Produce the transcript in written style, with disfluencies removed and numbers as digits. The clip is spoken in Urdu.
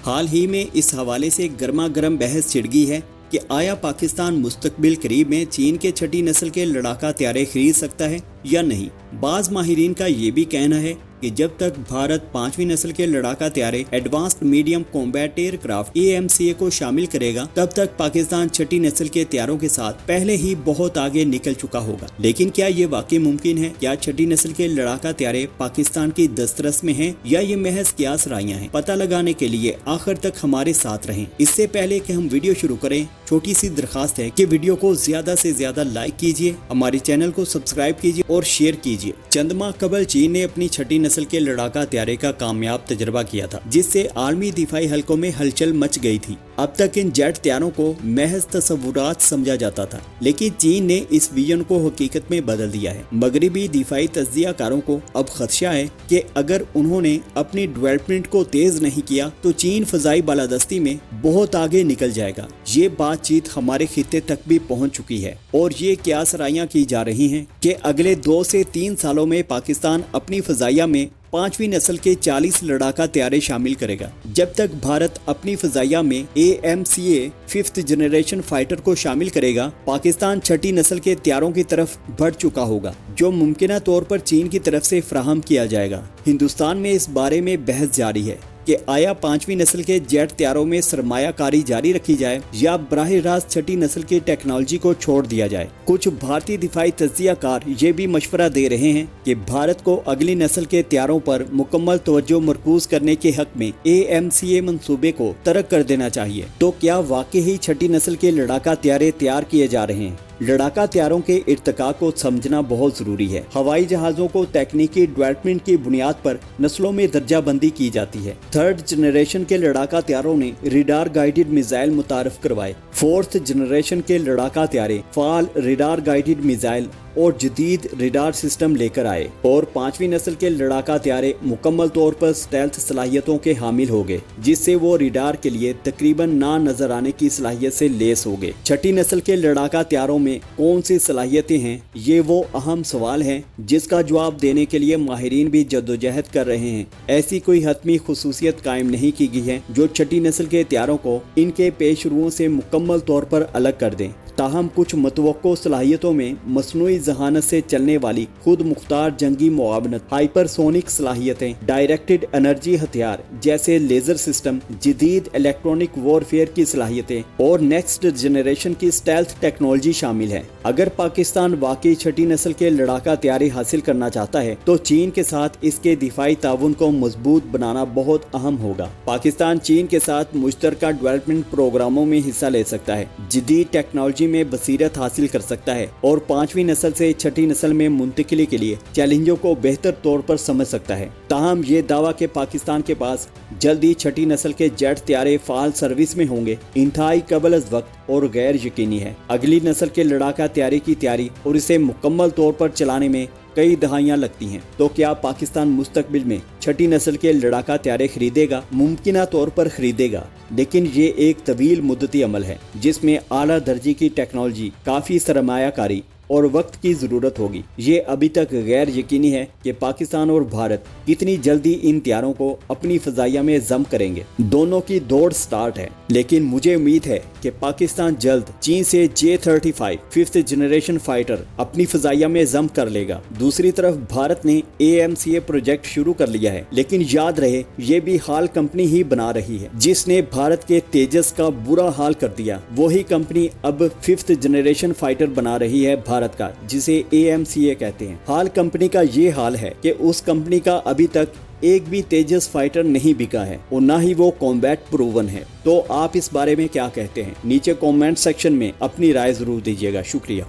حال ہی میں اس حوالے سے گرما گرم بحث چھڑ گئی ہے کہ آیا پاکستان مستقبل قریب میں چین کے چھٹی نسل کے لڑاکا طیارے خرید سکتا ہے یا نہیں۔ بعض ماہرین کا یہ بھی کہنا ہے کہ جب تک بھارت 5ویں نسل کے لڑاکا طیارے advanced medium combat aircraft AMCA کو شامل کرے گا، تب تک پاکستان چھٹی نسل کے طیاروں کے ساتھ پہلے ہی بہت آگے نکل چکا ہوگا۔ لیکن کیا یہ واقعی ممکن ہے؟ کیا چھٹی نسل کے لڑاکا طیارے پاکستان کی دسترس میں ہیں یا یہ محض قیاس رائیاں ہیں؟ پتہ لگانے کے لیے آخر تک ہمارے ساتھ رہیں۔ اس سے پہلے کہ ہم ویڈیو شروع کریں، چھوٹی سی درخواست ہے کہ ویڈیو کو زیادہ سے زیادہ لائک کیجیے، ہمارے چینل کو سبسکرائب کیجیے اور شیئر کیجیے۔ چند ماہ قبل چین نے اپنی چھٹی نسل کے لڑاکا طیارے کا کامیاب تجربہ کیا تھا، جس سے عالمی دفاعی حلقوں میں ہلچل مچ گئی تھی۔ اب تک ان جیٹ طیاروں کو محض تصورات سمجھا جاتا تھا، لیکن چین نے اس ویژن کو حقیقت میں بدل دیا ہے۔ مغربی دفاعی تجزیہ کاروں کو اب خدشہ ہے کہ اگر انہوں نے اپنی ڈیولپمنٹ کو تیز نہیں کیا تو چین فضائی بالادستی میں بہت آگے نکل جائے گا۔ یہ بات چیت ہمارے خطے تک بھی پہنچ چکی ہے اور یہ قیاس رائیاں کی جا رہی ہیں کہ اگلے 2 سے 3 سالوں میں پاکستان اپنی فضائیہ میں 5ویں نسل کے 40 لڑاکا طیارے شامل کرے گا۔ جب تک بھارت اپنی فضائیہ میں AMCA 5th جنریشن فائٹر کو شامل کرے گا، پاکستان چھٹی نسل کے طیاروں کی طرف بڑھ چکا ہوگا، جو ممکنہ طور پر چین کی طرف سے فراہم کیا جائے گا۔ ہندوستان میں اس بارے میں بحث جاری ہے کہ آیا 5ویں نسل کے جیٹ طیاروں میں سرمایہ کاری جاری رکھی جائے یا براہ راست چھٹی نسل کی ٹیکنالوجی کو چھوڑ دیا جائے۔ کچھ بھارتی دفاعی تجزیہ کار یہ بھی مشورہ دے رہے ہیں کہ بھارت کو اگلی نسل کے طیاروں پر مکمل توجہ مرکوز کرنے کے حق میں AMCA منصوبے کو ترک کر دینا چاہیے۔ تو کیا واقعی چھٹی نسل کے لڑاکا طیارے تیار کیے جا رہے ہیں؟ لڑاکا طیاروں کے ارتقاء کو سمجھنا بہت ضروری ہے۔ ہوائی جہازوں کو تکنیکی ڈیولپمنٹ کی بنیاد پر نسلوں میں درجہ بندی کی جاتی ہے۔ 3rd جنریشن کے لڑاکا طیاروں نے ریڈار گائیڈڈ میزائل متعارف کروائے۔ 4th جنریشن کے لڑاکا طیارے فعال ریڈار گائیڈڈ میزائل اور جدید ریڈار سسٹم لے کر آئے، اور 5ویں نسل کے لڑاکا طیارے مکمل طور پر سٹیلتھ صلاحیتوں کے حامل ہو گئے، جس سے وہ ریڈار کے لیے تقریباً نہ نظر آنے کی صلاحیت سے لیس ہو گئے۔ چھٹی نسل کے لڑاکا طیاروں میں کون سی صلاحیتیں ہیں؟ یہ وہ اہم سوال ہے جس کا جواب دینے کے لیے ماہرین بھی جدوجہد کر رہے ہیں۔ ایسی کوئی حتمی خصوصیت قائم نہیں کی گئی ہے جو چھٹی نسل کے طیاروں کو ان کے پیش روؤں سے مکمل طور پر الگ کر دیں۔ تاہم کچھ متوقع صلاحیتوں میں مصنوعی ذہانت سے چلنے والی خود مختار جنگی معاونت، ہائپر سونک صلاحیتیں، ڈائریکٹڈ انرجی ہتھیار جیسے لیزر سسٹم، جدید الیکٹرونک وارفیئر کی صلاحیتیں اور نیکسٹ جنریشن کی سٹیلتھ ٹیکنالوجی شامل ہے۔ اگر پاکستان واقعی چھٹی نسل کے لڑاکا طیارے حاصل کرنا چاہتا ہے تو چین کے ساتھ اس کے دفاعی تعاون کو مضبوط بنانا بہت اہم ہوگا۔ پاکستان چین کے ساتھ مشترکہ ڈیولپمنٹ پروگراموں میں حصہ لے سکتا ہے، جدید ٹیکنالوجی میں بصیرت حاصل کر سکتا ہے اور 5ویں نسل سے چھٹی نسل میں منتقلی کے لیے چیلنجوں کو بہتر طور پر سمجھ سکتا ہے۔ تاہم یہ دعویٰ کہ پاکستان کے پاس جلد ہی چھٹی نسل کے جیٹ طیارے فعال سروس میں ہوں گے انتہائی قبل از وقت اور غیر یقینی ہے۔ اگلی نسل کے لڑاکا طیارے کی تیاری اور اسے مکمل طور پر چلانے میں کئی دہائیاں لگتی ہیں۔ تو کیا پاکستان مستقبل میں چھٹی نسل کے لڑاکا طیارے خریدے گا؟ ممکنہ طور پر خریدے گا، لیکن یہ ایک طویل مدتی عمل ہے جس میں اعلیٰ درجے کی ٹیکنالوجی، کافی سرمایہ کاری اور وقت کی ضرورت ہوگی۔ یہ ابھی تک غیر یقینی ہے کہ پاکستان اور بھارت کتنی جلدی ان طیاروں کو اپنی فضائیہ میں ضم کریں گے۔ دونوں کی دوڑ سٹارٹ ہے، لیکن مجھے امید ہے کہ پاکستان جلد چین سے J-35 5th جنریشن فائٹر اپنی فضائیہ میں ضم کر لے گا۔ دوسری طرف بھارت نے AMCA پروجیکٹ شروع کر لیا ہے، لیکن یاد رہے یہ بھی حال کمپنی ہی بنا رہی ہے جس نے بھارت کے تیجس کا برا حال کر دیا۔ وہی کمپنی اب 5th جنریشن فائٹر بنا رہی ہے بھارت کا، جسے AMCA کہتے ہیں۔ حال کمپنی کا یہ حال ہے کہ اس کمپنی کا ابھی تک ایک بھی تیجس فائٹر نہیں بکا ہے اور نہ ہی وہ کمبیٹ پروون ہے۔ تو آپ اس بارے میں کیا کہتے ہیں؟ نیچے کامنٹ سیکشن میں اپنی رائے ضرور دیجیے گا۔ شکریہ۔